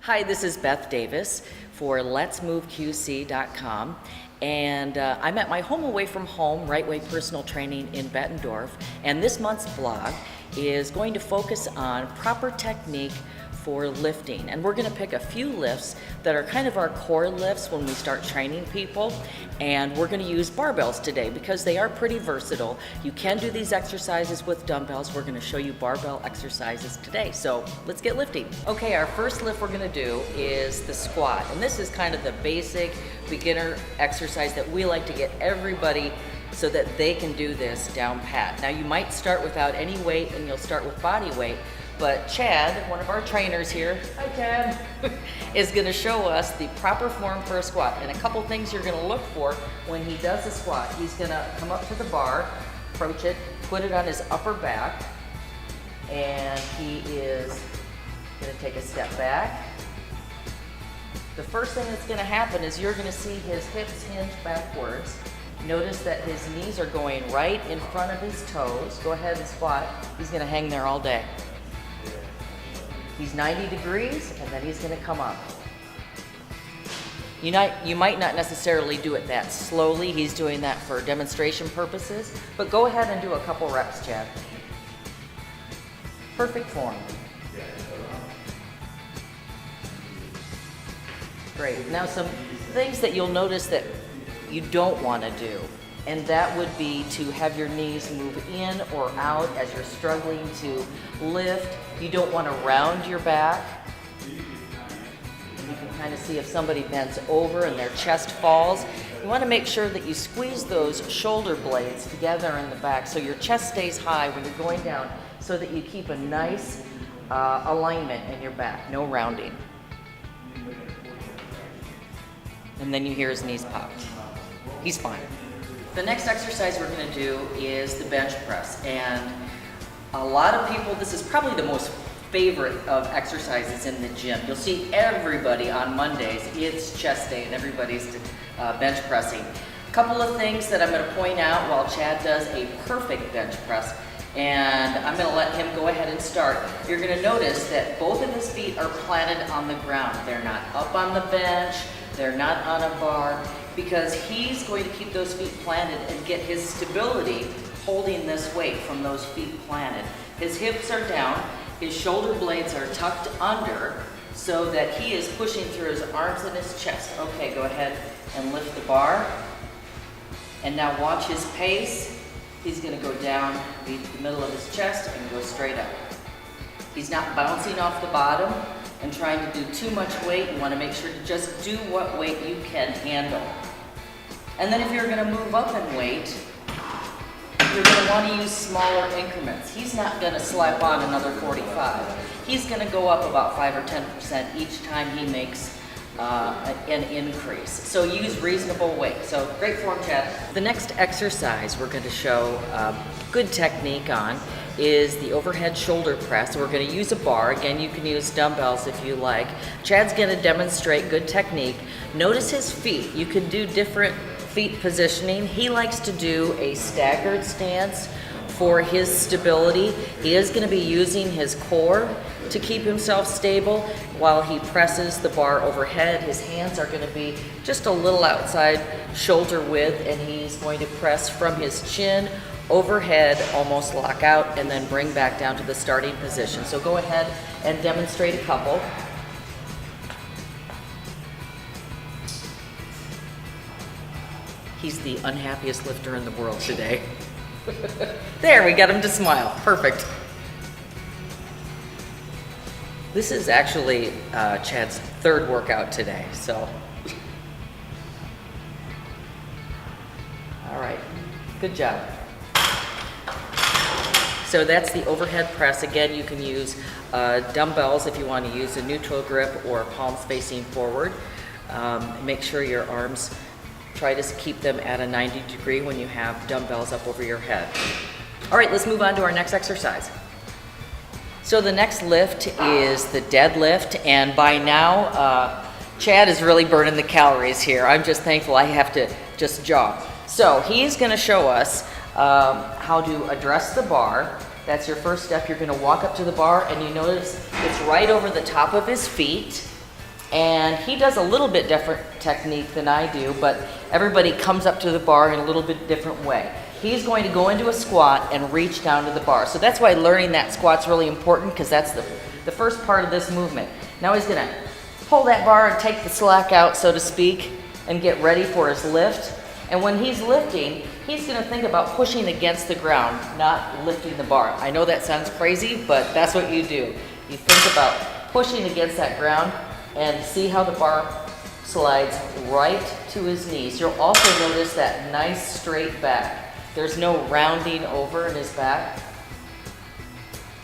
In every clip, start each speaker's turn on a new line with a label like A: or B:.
A: Hi, this is Beth Davis for letsmoveqc.com, and I'm at my home away from home, Right Way Personal Training in Bettendorf, and this month's blog is going to focus on proper technique for lifting, and we're going to pick a few lifts that are kind of our core lifts when we start training people, and we're going to use barbells today because they are pretty versatile. You can do these exercises with dumbbells. We're going to show you barbell exercises today, so let's get lifting. Okay, our first lift we're going to do is the squat, and this is kind of the basic beginner exercise that we like to get everybody so that they can do this down pat. Now you might start without any weight and you'll start with body weight, but Chad, one of our trainers here, hi Chad, is going to show us the proper form for a squat. And a couple things you're going to look for when he does a squat. He's going to come up to the bar, approach it, put it on his upper back, and he is going to take a step back. The first thing that's going to happen is you're going to see his hips hinge backwards. Notice that his knees are going right in front of his toes. Go ahead and squat. He's going to hang there all day. He's 90 degrees, and then he's going to come up. You might not necessarily do it that slowly. He's doing that for demonstration purposes, but go ahead and do a couple reps, Chad. Perfect form. Great. Now some things that you'll notice that you don't want to do, and that would be to have your knees move in or out as you're struggling to lift. You don't want to round your back. And you can kind of see if somebody bends over and their chest falls. You want to make sure that you squeeze those shoulder blades together in the back so your chest stays high when you're going down, so that you keep a nice alignment in your back, no rounding. And then you hear his knees pop. He's fine. The next exercise we're going to do is the bench press, and a lot of people, this is probably the most favorite of exercises in the gym. You'll see everybody on Mondays, it's chest day and everybody's bench pressing. A couple of things that I'm going to point out while Chad does a perfect bench press, and I'm going to let him go ahead and start. You're going to notice that both of his feet are planted on the ground. They're not up on the bench, they're not on a bar, because he's going to keep those feet planted and get his stability holding this weight from those feet planted. His hips are down, his shoulder blades are tucked under so that he is pushing through his arms and his chest. Okay, go ahead and lift the bar. And now watch his pace. He's going to go down, meet the middle of his chest, and go straight up. He's not bouncing off the bottom and trying to do too much weight. You want to make sure to just do what weight you can handle. And then if you're going to move up in weight, you're going to want to use smaller increments. He's not going to slap on another 45. He's going to go up about 5 or 10% each time he makes an increase. So use reasonable weight. So great form, Chad. The next exercise we're going to show good technique on is the overhead shoulder press. We're going to use a bar. Again, you can use dumbbells if you like. Chad's going to demonstrate good technique. Notice his feet. You can do different feet positioning. He likes to do a staggered stance for his stability. He is going to be using his core to keep himself stable while he presses the bar overhead. His hands are going to be just a little outside shoulder width, and he's going to press from his chin overhead, almost lock out, and then bring back down to the starting position. So go ahead and demonstrate a couple. He's the unhappiest lifter in the world today. There, we got him to smile. Perfect. This is actually Chad's third workout today, so. All right, good job. So that's the overhead press. Again, you can use dumbbells if you want to use a neutral grip or palms facing forward. Make sure your arms, try to keep them at a 90 degree when you have dumbbells up over your head. All right, let's move on to our next exercise. So the next lift is the deadlift, and by now, Chad is really burning the calories here. I'm just thankful I have to just jog. So he's going to show us how to address the bar. That's your first step. You're going to walk up to the bar, and you notice it's right over the top of his feet. And he does a little bit different technique than I do, but everybody comes up to the bar in a little bit different way. He's going to go into a squat and reach down to the bar. So that's why learning that squat's really important, because that's the first part of this movement. Now he's gonna pull that bar and take the slack out, so to speak, and get ready for his lift. And when he's lifting, he's gonna think about pushing against the ground, not lifting the bar. I know that sounds crazy, but that's what you do. You think about pushing against that ground and see how the bar slides right to his knees. You'll also notice that nice straight back. There's no rounding over in his back.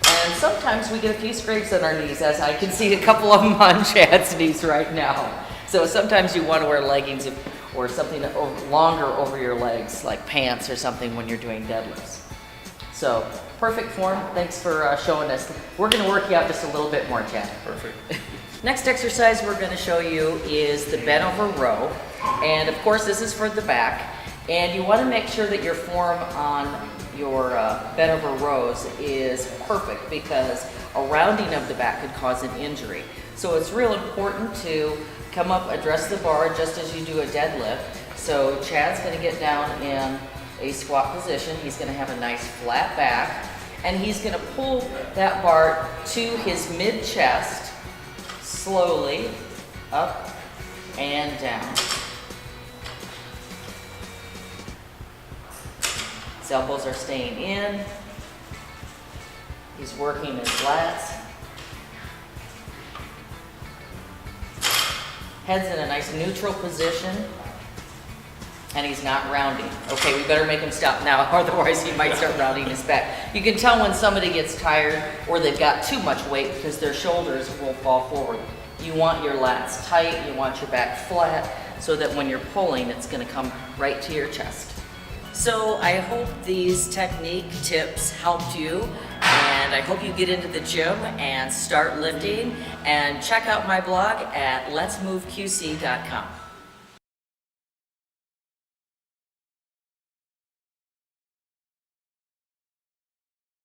A: And sometimes we get a few scrapes on our knees, as I can see a couple of them on Chad's knees right now. So sometimes you want to wear leggings or something longer over your legs, like pants or something when you're doing deadlifts. So, perfect form. Thanks for showing us. We're going to work you out just a little bit more, Chad.
B: Perfect.
A: Next exercise we're going to show you is the bent over row. And of course, this is for the back. And you want to make sure that your form on your bent over rows is perfect, because a rounding of the back could cause an injury. So it's real important to come up, address the bar just as you do a deadlift. So Chad's going to get down in a squat position. He's going to have a nice flat back, and he's going to pull that bar to his mid-chest, slowly up and down. His elbows are staying in. He's working his lats. Head's in a nice neutral position, and he's not rounding. Okay, we better make him stop now, otherwise he might start rounding his back. You can tell when somebody gets tired or they've got too much weight, because their shoulders will fall forward. You want your lats tight, you want your back flat, so that when you're pulling, it's going to come right to your chest. So I hope these technique tips helped you, and I hope you get into the gym and start lifting, and check out my blog at letsmoveqc.com.